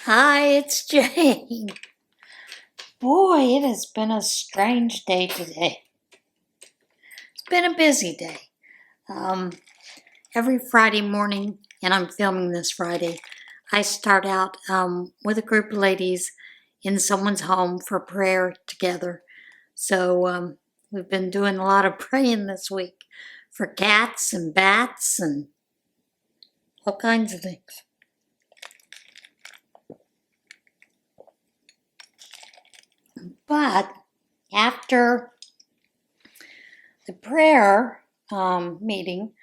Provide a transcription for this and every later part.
Hi, it's Jane. Boy, it has been a strange day today. It's been a busy day. Every Friday morning, and I'm filming this Friday, I start out with a group of ladies in someone's home for prayer together. So we've been doing a lot of praying this week for cats and bats and all kinds of things. But after the prayer meeting,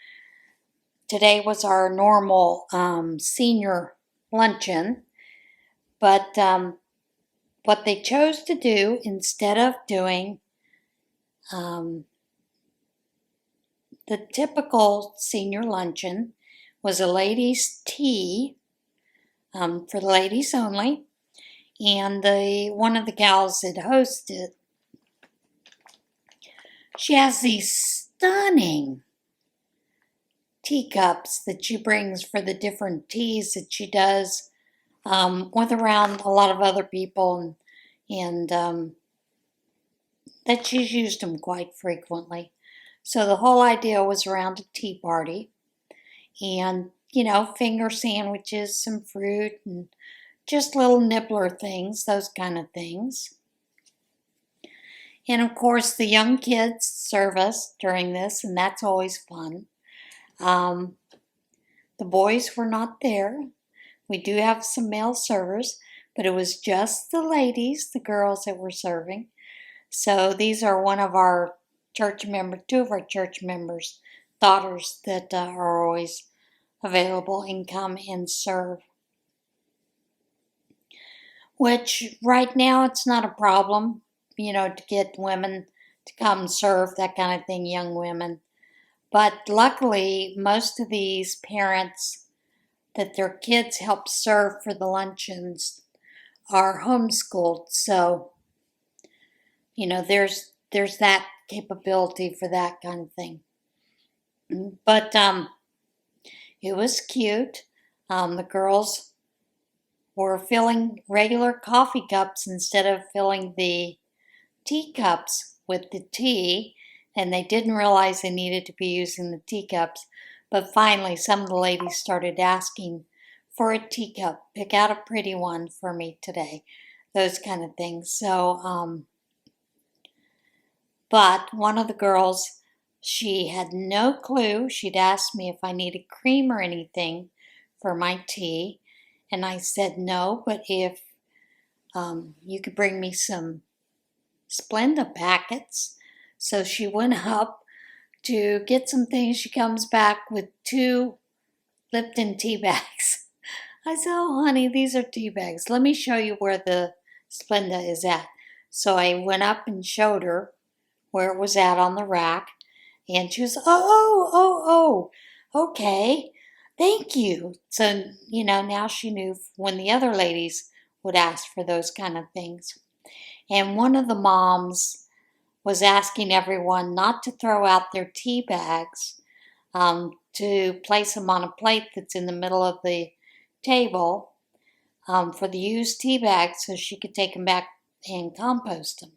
today was our normal senior luncheon, but what they chose to do instead of doing the typical senior luncheon was a ladies' tea for the ladies only, and one of the gals that hosted, she has these stunning teacups that she brings for the different teas that she does with around a lot of other people, and that she's used them quite frequently. So the whole idea was around a tea party and, finger sandwiches, some fruit, and just little nibbler things, those kind of things. And of course, the young kids serve us during this, and that's always fun. The boys were not there. We do have some male servers, but it was just the ladies, the girls that were serving. So these are two of our church members' daughters that are always available and come and serve. Which right now it's not a problem, to get women to come serve, that kind of thing, young women. But luckily, most of these parents that their kids help serve for the luncheons are homeschooled. So, there's that capability for that kind of thing. But it was cute. The girls were filling regular coffee cups instead of filling the teacups with the tea, and they didn't realize they needed to be using the teacups. But finally, some of the ladies started asking for a teacup. Pick out a pretty one for me today. Those kind of things. So, but one of the girls, she had no clue. She'd asked me if I needed cream or anything for my tea. And I said no, but if you could bring me some Splenda packets. So she went up to get some things. She comes back with 2 Lipton tea bags. I said, oh, honey, these are tea bags. Let me show you where the Splenda is at. So I went up and showed her where it was at on the rack. And she was, oh, okay, thank you. So, now she knew when the other ladies would ask for those kind of things. And one of the moms was asking everyone not to throw out their tea bags, to place them on a plate that's in the middle of the table for the used tea bags so she could take them back and compost them,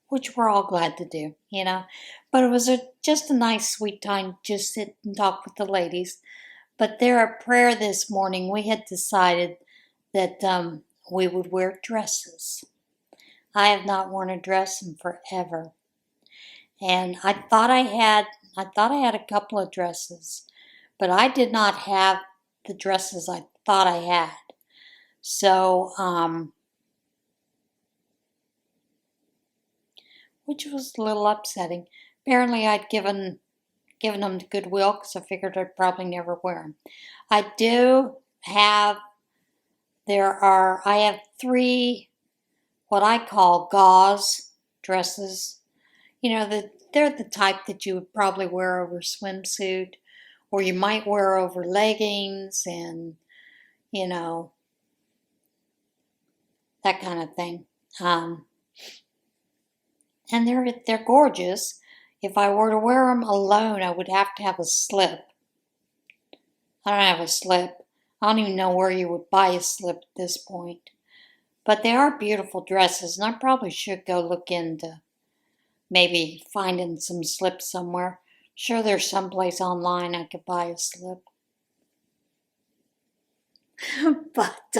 which we're all glad to do, But it was just a nice, sweet time to just sit and talk with the ladies. But there at prayer this morning, we had decided that we would wear dresses. I have not worn a dress in forever. And I thought I had a couple of dresses, but I did not have the dresses I thought I had. So, which was a little upsetting. Apparently I'd given them to Goodwill because I figured I'd probably never wear them. I have 3 what I call gauze dresses. They're the type that you would probably wear over a swimsuit, or you might wear over leggings and, that kind of thing. And they're gorgeous. If I were to wear them alone, I would have to have a slip. I don't have a slip. I don't even know where you would buy a slip at this point. But they are beautiful dresses, and I probably should go look into maybe finding some slips somewhere. Sure, there's someplace online I could buy a slip. But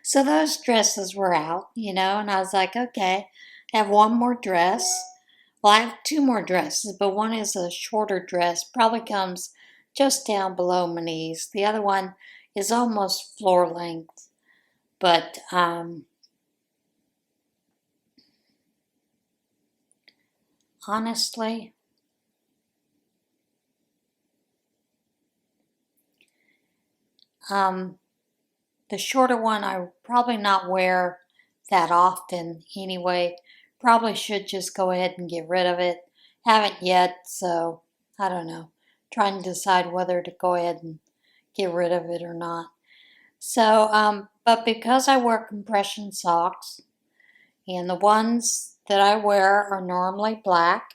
so those dresses were out, and I was like, okay, I have one more dress. Well, I have two more dresses, but one is a shorter dress, probably comes just down below my knees. The other one is almost floor length, but honestly, the shorter one I probably not wear that often anyway. Probably should just go ahead and get rid of it. Haven't yet, so I don't know. Trying to decide whether to go ahead and get rid of it or not. So, but because I wear compression socks, and the ones that I wear are normally black,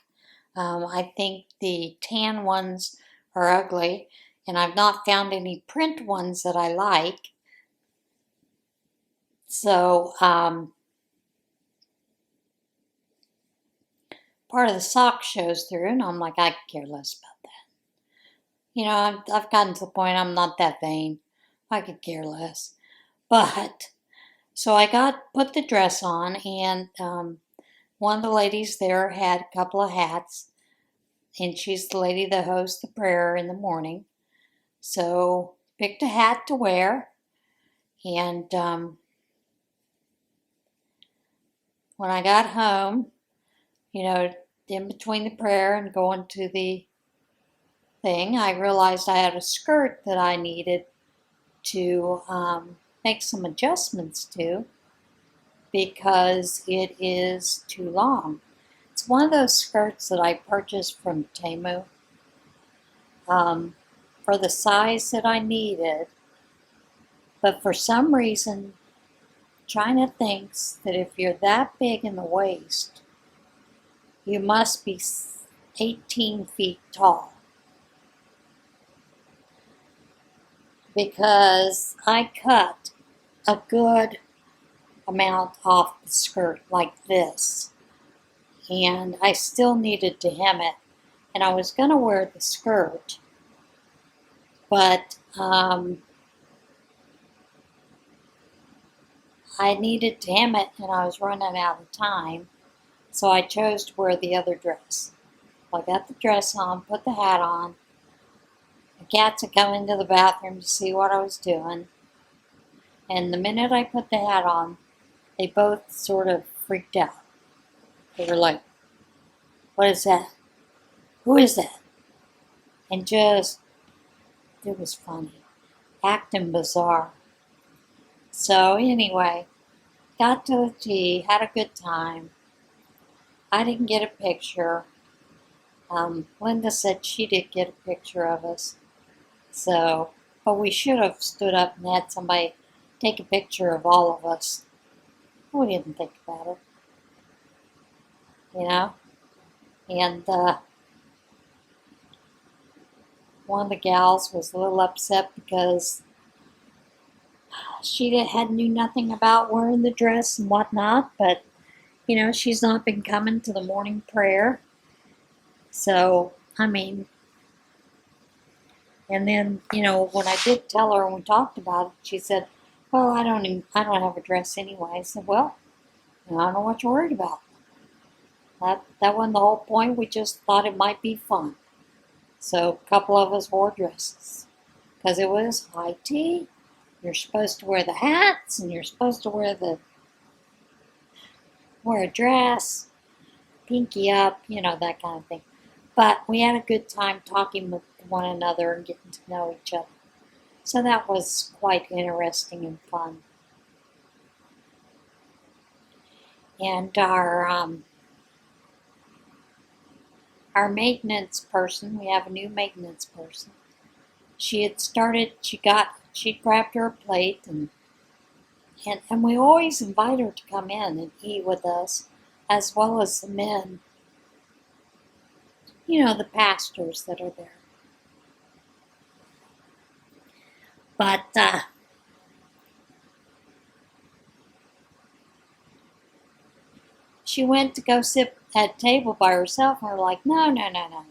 I think the tan ones are ugly, and I've not found any print ones that I like. So, part of the sock shows through, and I'm like, I could care less about that. I've gotten to the point I'm not that vain. I could care less. But, so I put the dress on, and one of the ladies there had a couple of hats, and she's the lady that hosts the prayer in the morning. So, picked a hat to wear, and when I got home, in between the prayer and going to the thing, I realized I had a skirt that I needed to make some adjustments to because it is too long. It's one of those skirts that I purchased from Temu for the size that I needed, but for some reason, China thinks that if you're that big in the waist, you must be 18 feet tall. Because I cut a good amount off the skirt like this, and I still needed to hem it, and I was going to wear the skirt, but I needed to hem it, and I was running out of time, so I chose to wear the other dress. I got the dress on, put the hat on. The cats had come into the bathroom to see what I was doing, and the minute I put the hat on, they both sort of freaked out. They were like, what is that? Who is that? And just, it was funny. Acting bizarre. So anyway, got to the tea, had a good time. I didn't get a picture. Linda said she did get a picture of us. So, but we should have stood up and had somebody take a picture of all of us. We didn't think about it, And one of the gals was a little upset because she knew nothing about wearing the dress and whatnot, but, she's not been coming to the morning prayer. So, and then, when I did tell her and we talked about it, she said, well, I don't have a dress anyway. I said, well, I don't know what you're worried about. That wasn't the whole point. We just thought it might be fun. So a couple of us wore dresses because it was high tea. You're supposed to wear the hats, and you're supposed to wear a dress, pinky up, that kind of thing. But we had a good time talking with one another and getting to know each other. So that was quite interesting and fun. And our maintenance person, we have a new maintenance person. She grabbed her a plate, and we always invite her to come in and eat with us, as well as the men, the pastors that are there. But she went to go sit at a table by herself, and we're like, no, no, no, no.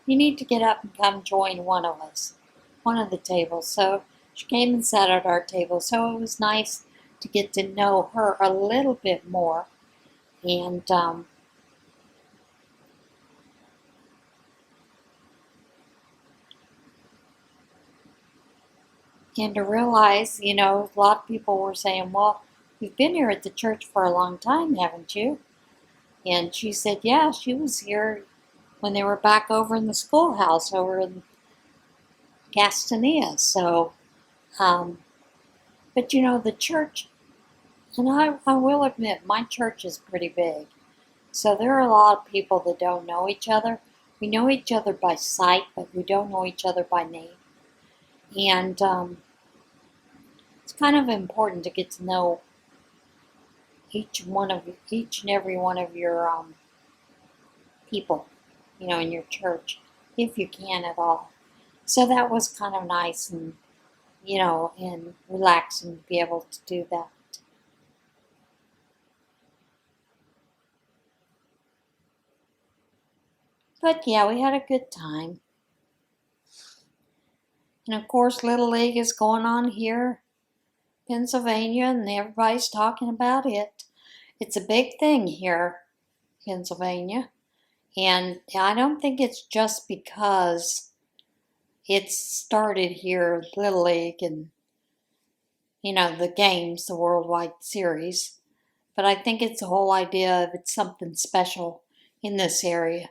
You need to get up and come join one of us, one of the tables. So she came and sat at our table. So it was nice to get to know her a little bit more. And and to realize, a lot of people were saying, well, you've been here at the church for a long time, haven't you? And she said, yeah, she was here when they were back over in the schoolhouse over in Gastonia. So, but the church, and I will admit, my church is pretty big. So there are a lot of people that don't know each other. We know each other by sight, but we don't know each other by name. And it's kind of important to get to know each and every one of your people, in your church, if you can at all. So that was kind of nice and and relaxing to be able to do that. But yeah, we had a good time. And of course, Little League is going on here, Pennsylvania, and everybody's talking about it. It's a big thing here, Pennsylvania. And I don't think it's just because it's started here, Little League, and the games, the Worldwide Series. But I think it's the whole idea of it's something special in this area.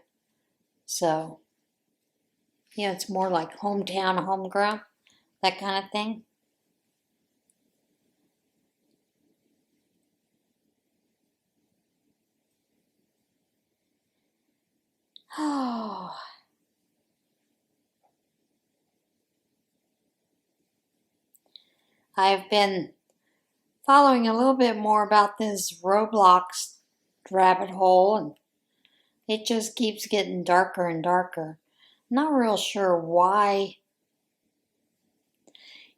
So, it's more like hometown, homegrown, that kind of thing. Oh, I've been following a little bit more about this Roblox rabbit hole, and it just keeps getting darker and darker. Not real sure why.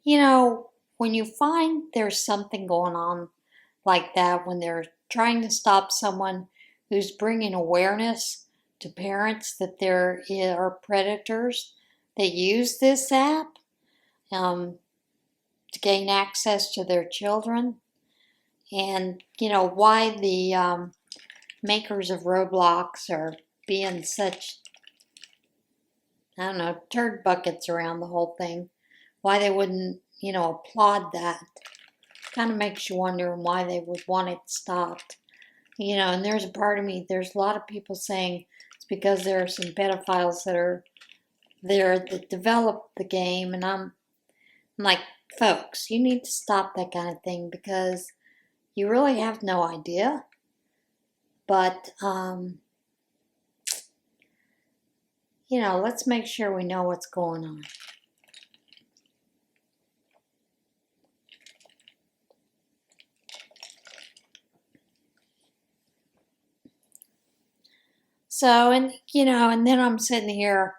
When you find there's something going on like that, when they're trying to stop someone who's bringing awareness to parents that there are predators that use this app to gain access to their children, and why the makers of Roblox are being such, I don't know, turd buckets around the whole thing. Why they wouldn't, applaud that. Kind of makes you wonder why they would want it stopped. And there's a part of me, there's a lot of people saying it's because there are some pedophiles that are there that develop the game. And I'm like, folks, you need to stop that kind of thing because you really have no idea. But, let's make sure we know what's going on. So, and then I'm sitting here.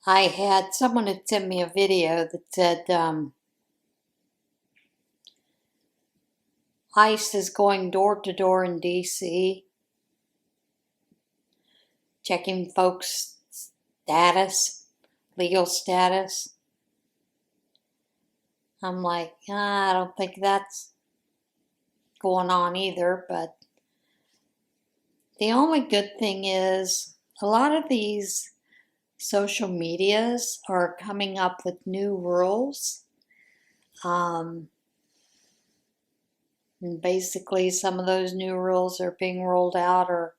I had someone had sent me a video that said ICE is going door to door in DC, checking folks' status, legal status. I'm like, I don't think that's going on either, but the only good thing is a lot of these social medias are coming up with new rules. And basically, some of those new rules are being rolled out, or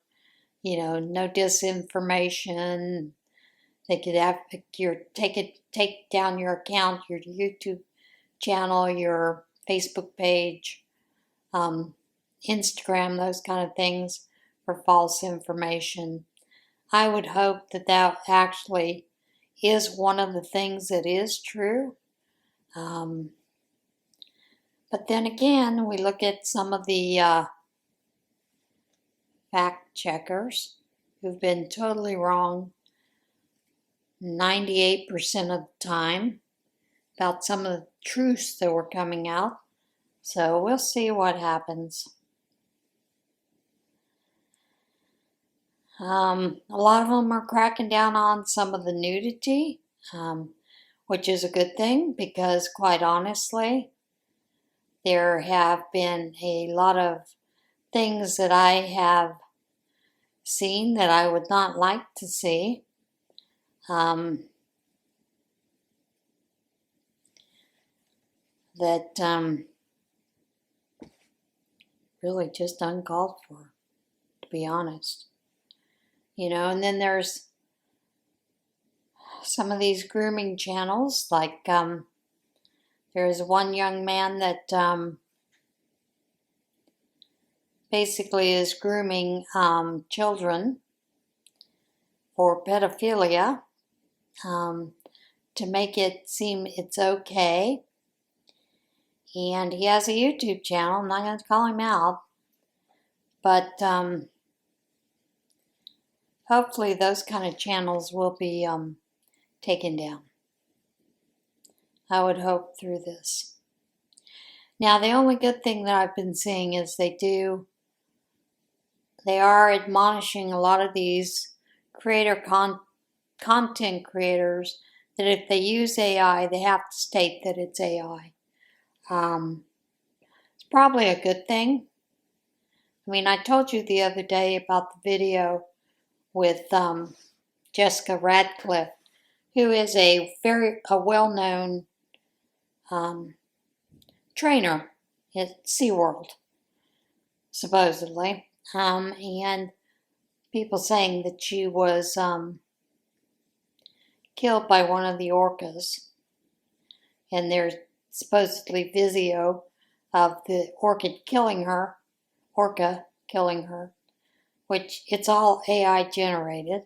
no disinformation. They could have take down your account, your YouTube channel, your Facebook page, Instagram, those kind of things for false information. I would hope that that actually is one of the things that is true. But then again, we look at some of the fact checkers who've been totally wrong 98% of the time. about some of the truths that were coming out. So we'll see what happens. A lot of them are cracking down on some of the nudity, which is a good thing because, quite honestly, there have been a lot of things that I have seen that I would not like to see. That really just uncalled for, to be honest. You know, and then there's some of these grooming channels, like there's one young man that basically is grooming children for pedophilia to make it seem it's okay. And he has a YouTube channel. I'm not going to call him out, but hopefully those kind of channels will be taken down. I would hope through this. Now, the only good thing that I've been seeing is they are admonishing a lot of these content creators that if they use AI, they have to state that it's AI. It's probably a good thing. I mean, I told you the other day about the video with Jessica Radcliffe, who is a well-known trainer at SeaWorld, supposedly, and people saying that she was killed by one of the orcas, and there's supposedly video of the orca killing her, which it's all AI generated.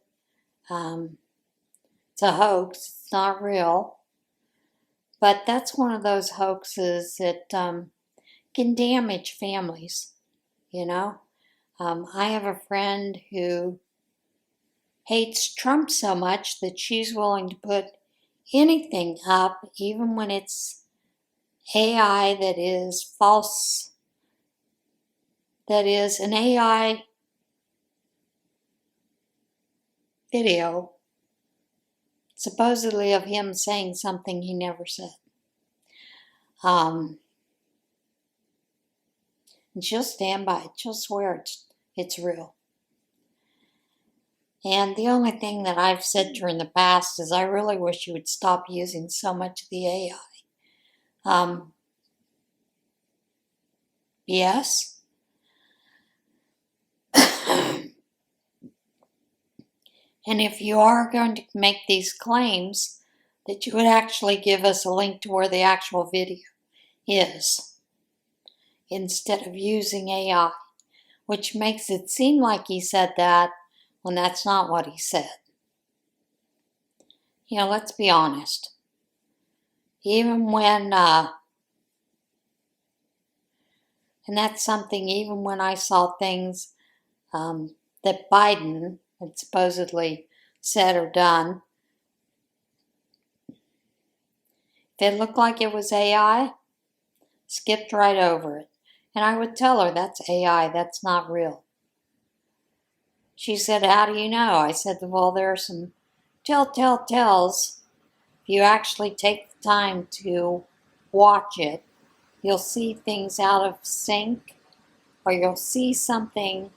It's a hoax, it's not real. But that's one of those hoaxes that can damage families, you know. I have a friend who hates Trump so much that she's willing to put anything up, even when it's AI that is false, that is an AI video, supposedly of him saying something he never said. And she'll stand by it. She'll swear it's real. And the only thing that I've said to her in the past is I really wish you would stop using so much of the AI. Yes. And if you are going to make these claims, that you would actually give us a link to where the actual video is, instead of using AI, which makes it seem like he said that when that's not what he said. You know, let's be honest. Even when, and that's something, even when I saw things that Biden had supposedly said or done, if it looked like it was AI, skipped right over it. And I would tell her, that's AI, that's not real. She said, how do you know? I said, well, there are some telltale tells. If you actually take the time to watch it, you'll see things out of sync, or you'll see something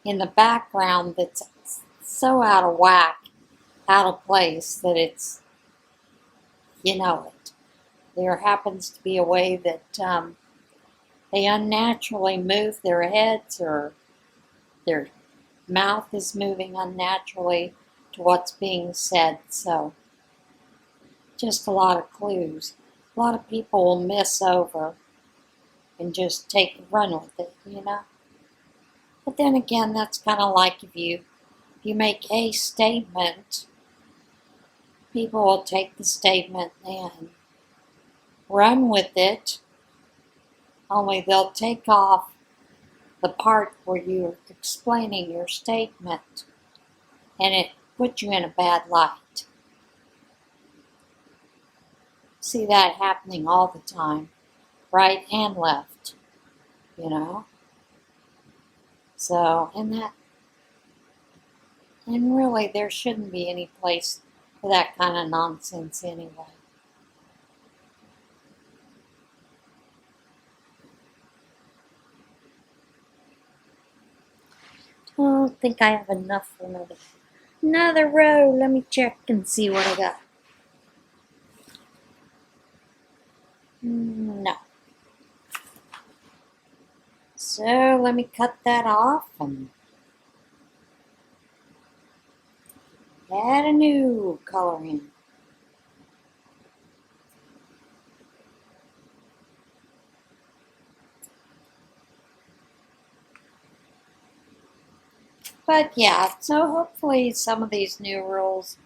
in the background that's so out of whack, out of place, that it's, you know it. There happens to be a way that they unnaturally move their heads, or their mouth is moving unnaturally to what's being said. So just a lot of clues. A lot of people will miss over and just run with it, you know. But then again, that's kind of like if you make a statement, people will take the statement and run with it, only they'll take off the part where you're explaining your statement, and it puts you in a bad light. see that happening all the time, right and left, you know. So, and really, there shouldn't be any place for that kind of nonsense anyway. I don't think I have enough for another row. Let me check and see what I got. No. So let me cut that off and add a new color in. But yeah, so hopefully some of these new rules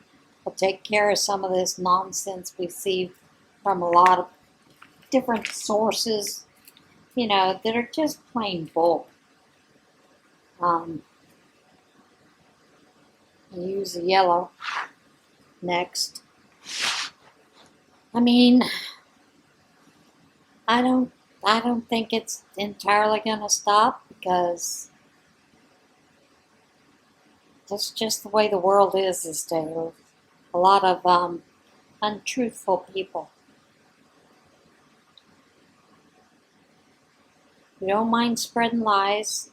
will take care of some of this nonsense we see from a lot of different sources, you know, that are just plain bull. Use the yellow next. I mean, I don't think it's entirely gonna stop because that's just the way the world is these days. A lot of untruthful people who don't mind spreading lies,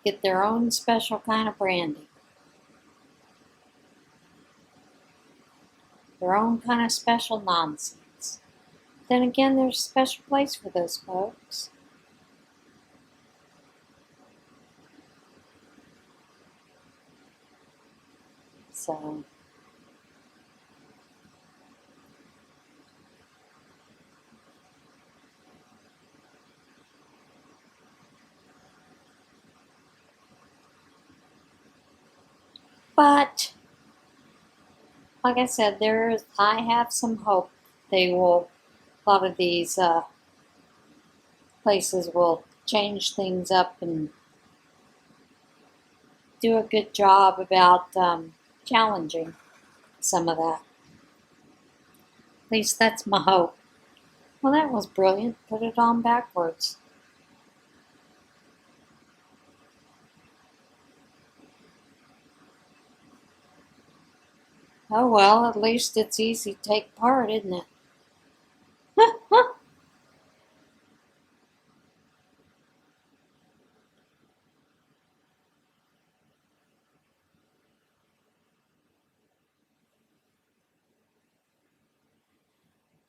get their own special kind of branding, their own kind of special nonsense. Then again, there's a special place for those folks. So, but like I said, I have some hope a lot of these places will change things up and do a good job about challenging some of that. At least that's my hope. Well, that was brilliant. Put it on backwards. Oh well, at least it's easy to take part, isn't it?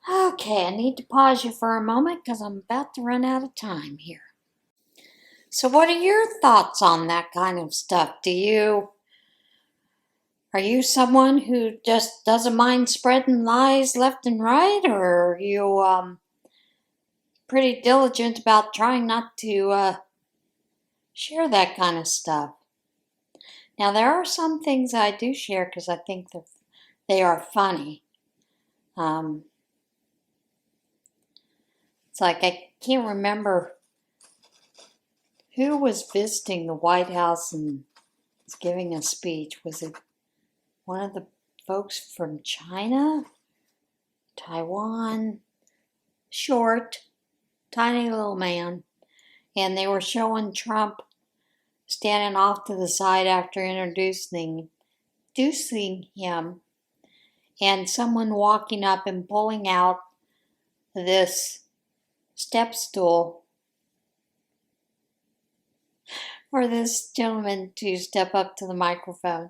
Okay, I need to pause you for a moment because I'm about to run out of time here. So what are your thoughts on that kind of stuff? Are you someone who just doesn't mind spreading lies left and right, or are you pretty diligent about trying not to share that kind of stuff? Now, there are some things I do share because I think they are funny. It's like I can't remember who was visiting the White House and was giving a speech. Was it one of the folks from China, Taiwan? Short, tiny little man. And they were showing Trump standing off to the side after introducing him, and someone walking up and pulling out this step stool for this gentleman to step up to the microphone.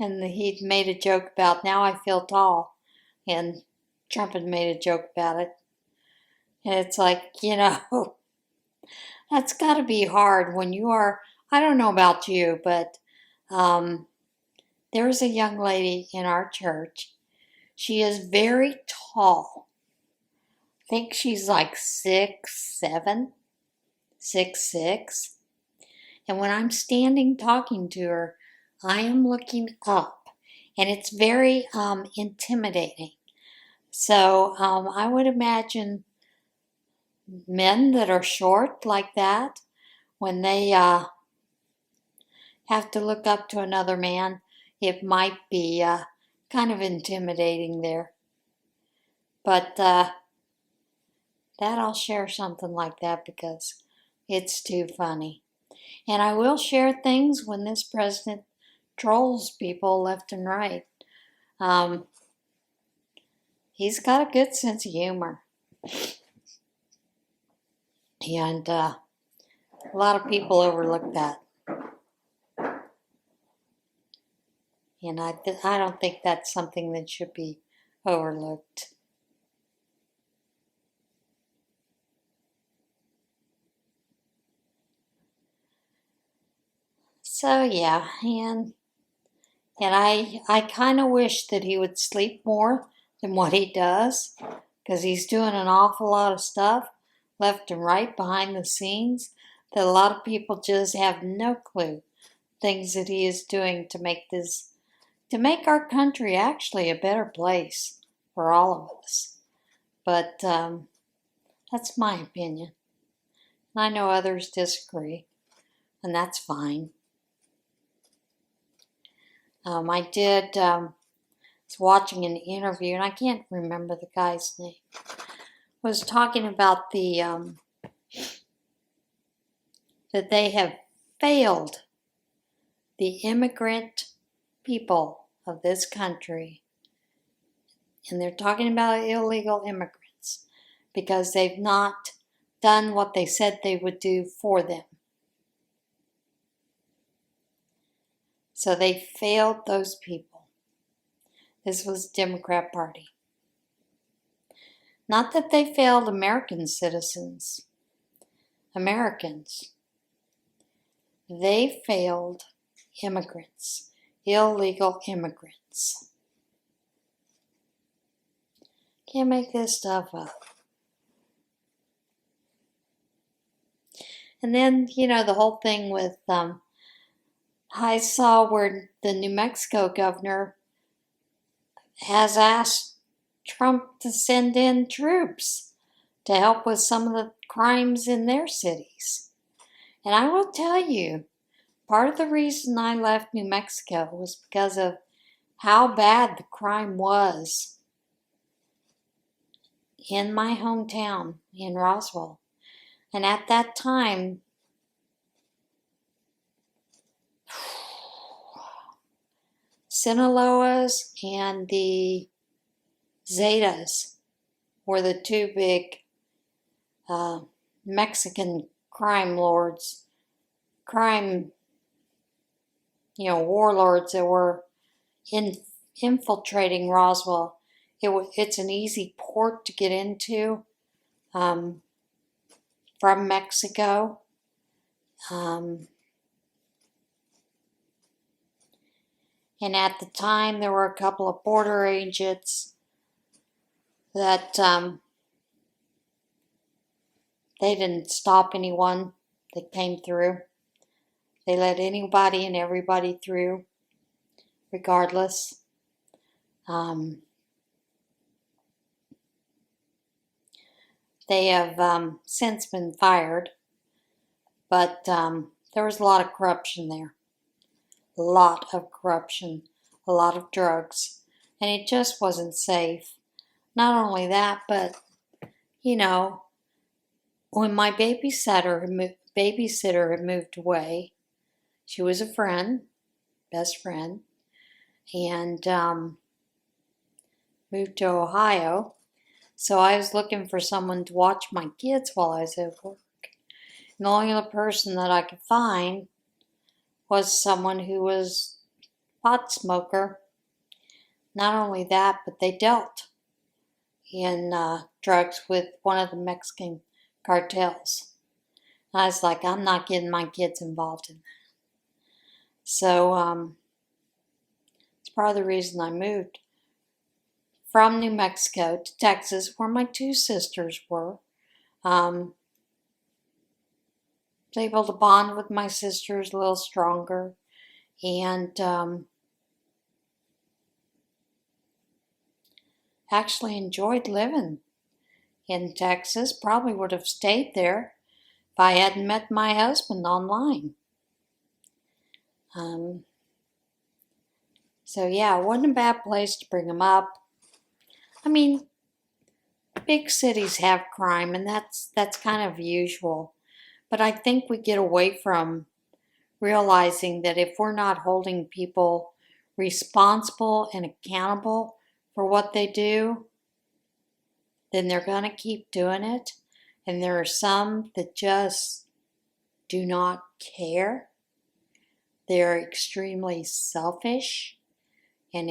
And he'd made a joke about, now I feel tall. And Trump had made a joke about it. And it's like, you know, that's got to be hard when you are, I don't know about you, but there's a young lady in our church. She is very tall. I think she's like 6'7", 6'6". And when I'm standing talking to her, I am looking up. And it's very intimidating. So I would imagine men that are short like that, when they have to look up to another man, it might be kind of intimidating there. But that I'll share something like that because it's too funny. And I will share things when this president trolls people left and right. He's got a good sense of humor. And a lot of people overlook that. And I don't think that's something that should be overlooked. So yeah, and I kind of wish that he would sleep more than what he does, because he's doing an awful lot of stuff left and right behind the scenes that a lot of people just have no clue. Things that he is doing to make our country actually a better place for all of us. But that's my opinion. I know others disagree, and that's fine. I was watching an interview, and I can't remember the guy's name. Was talking about that they have failed the immigrant people of this country, and they're talking about illegal immigrants because they've not done what they said they would do for them. So they failed those people. This was the Democrat Party. Not that they failed American citizens, Americans. They failed immigrants, illegal immigrants. Can't make this stuff up. And then, the whole thing with, I saw where the New Mexico governor has asked Trump to send in troops to help with some of the crimes in their cities. And I will tell you, part of the reason I left New Mexico was because of how bad the crime was in my hometown in Roswell. And at that time, Sinaloas and the Zetas were the two big Mexican crime lords, warlords that were infiltrating Roswell. It's an easy port to get into from Mexico. And at the time, there were a couple of border agents that they didn't stop anyone that came through. They let anybody and everybody through, regardless. They have since been fired, but there was a lot of corruption there. A lot of corruption, a lot of drugs, and it just wasn't safe. Not only that, but, when my babysitter had moved away, she was a friend, best friend, and moved to Ohio. So I was looking for someone to watch my kids while I was at work. And the only other person that I could find was someone who was a pot smoker. Not only that, but they dealt in drugs with one of the Mexican cartels. And I was like, I'm not getting my kids involved in that. So it's part of the reason I moved from New Mexico to Texas, where my two sisters were. I was able to bond with my sisters a little stronger, and actually enjoyed living in Texas. Probably would have stayed there if I hadn't met my husband online. So yeah, it wasn't a bad place to bring him up. I mean, big cities have crime, and that's kind of usual. But I think we get away from realizing that if we're not holding people responsible and accountable for what they do, then they're going to keep doing it. And there are some that just do not care. They're extremely selfish, and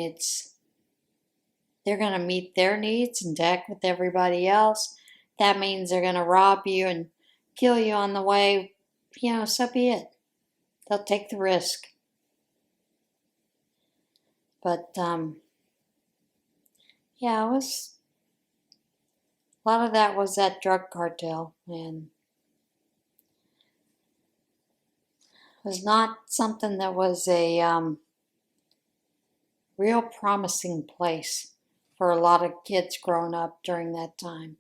they're going to meet their needs and deck with everybody else. That means they're going to rob you and kill you on the way. So be it. They'll take the risk. But, yeah, a lot of that was that drug cartel, and it was not something that was a real promising place for a lot of kids growing up during that time.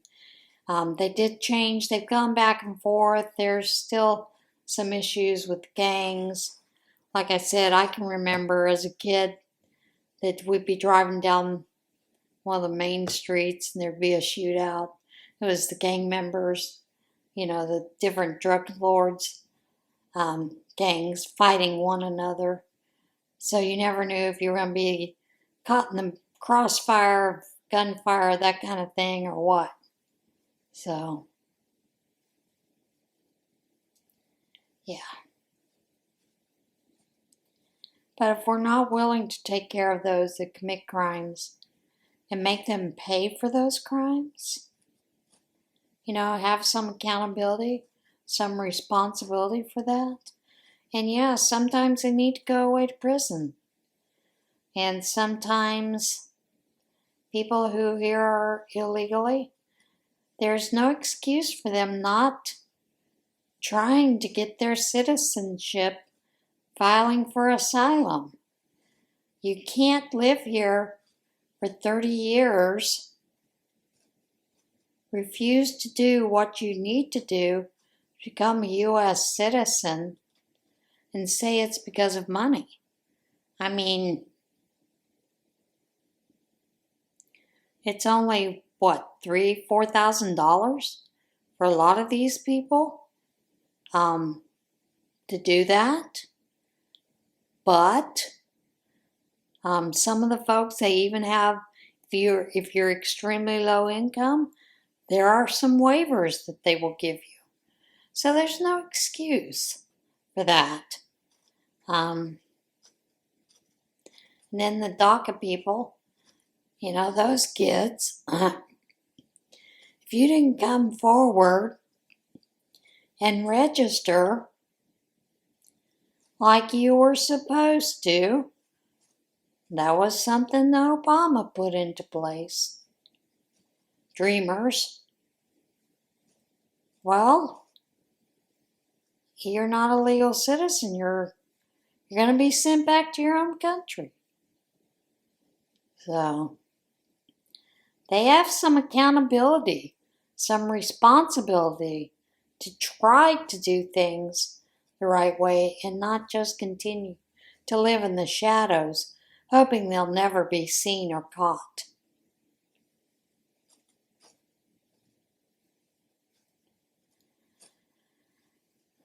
They did change. They've gone back and forth. There's still some issues with gangs. Like I said, I can remember as a kid that we'd be driving down one of the main streets and there'd be a shootout. It was the gang members, the different drug lords, gangs fighting one another. So you never knew if you were going to be caught in the crossfire, gunfire, that kind of thing, or what. So, yeah. But if we're not willing to take care of those that commit crimes and make them pay for those crimes, have some accountability, some responsibility for that. And yeah, sometimes they need to go away to prison. And sometimes people who here are illegally, there's no excuse for them not trying to get their citizenship, filing for asylum. You can't live here for 30 years, refuse to do what you need to do to become a U.S. citizen, and say it's because of money. I mean, it's only, $3,000-$4,000 for a lot of these people to do that. But some of the folks, they even have, if you're extremely low income, there are some waivers that they will give you. So there's no excuse for that. And then the DACA people, those kids, if you didn't come forward and register like you were supposed to, that was something that Obama put into place. Dreamers. Well, you're not a legal citizen. You're going to be sent back to your own country. So, they have some accountability, some responsibility to try to do things the right way and not just continue to live in the shadows, hoping they'll never be seen or caught.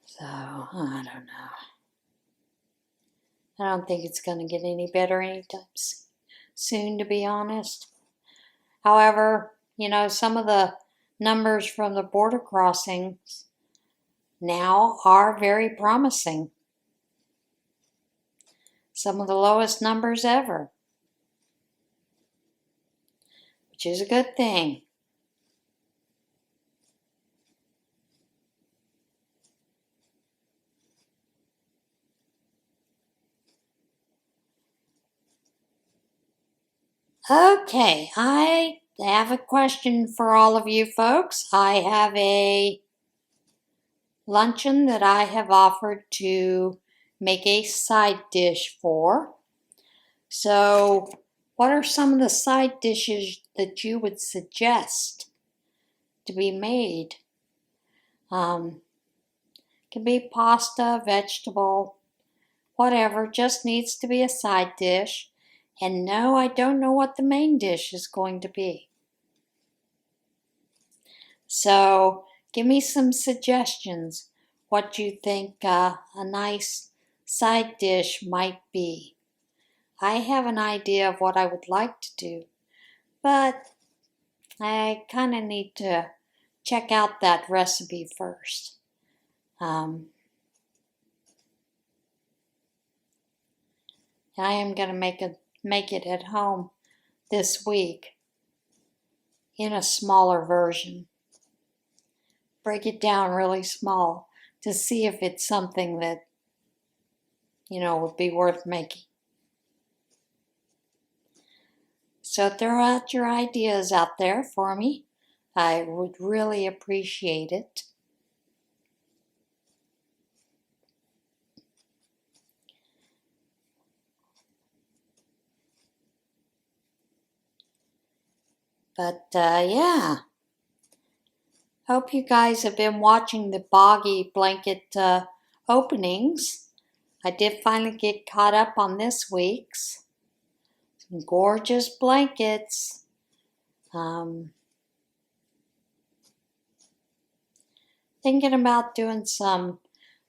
So, I don't know. I don't think it's going to get any better anytime soon, to be honest. However, some of the numbers from the border crossings now are very promising. Some of the lowest numbers ever, which is a good thing. Okay, I have a question for all of you folks. I have a luncheon that I have offered to make a side dish for. So, what are some of the side dishes that you would suggest to be made? Can be pasta, vegetable, whatever, just needs to be a side dish. And no, I don't know what the main dish is going to be. So give me some suggestions what you think a nice side dish might be. I have an idea of what I would like to do, but I kind of need to check out that recipe first. I am going to make it at home this week in a smaller version. Break it down really small to see if it's something that, would be worth making. So throw out your ideas out there for me. I would really appreciate it. But yeah, hope you guys have been watching the boggy blanket openings. I did finally get caught up on this week's. Some gorgeous blankets. Thinking about doing some,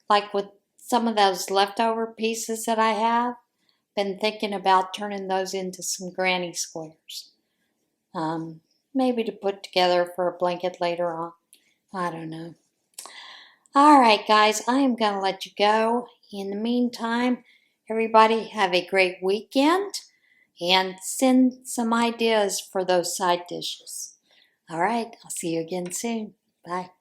like with some of those leftover pieces that I have. Been thinking about turning those into some granny squares. Maybe to put together for a blanket later on. I don't know. All right, guys, I am going to let you go. In the meantime, everybody have a great weekend and send some ideas for those side dishes. All right, I'll see you again soon. Bye.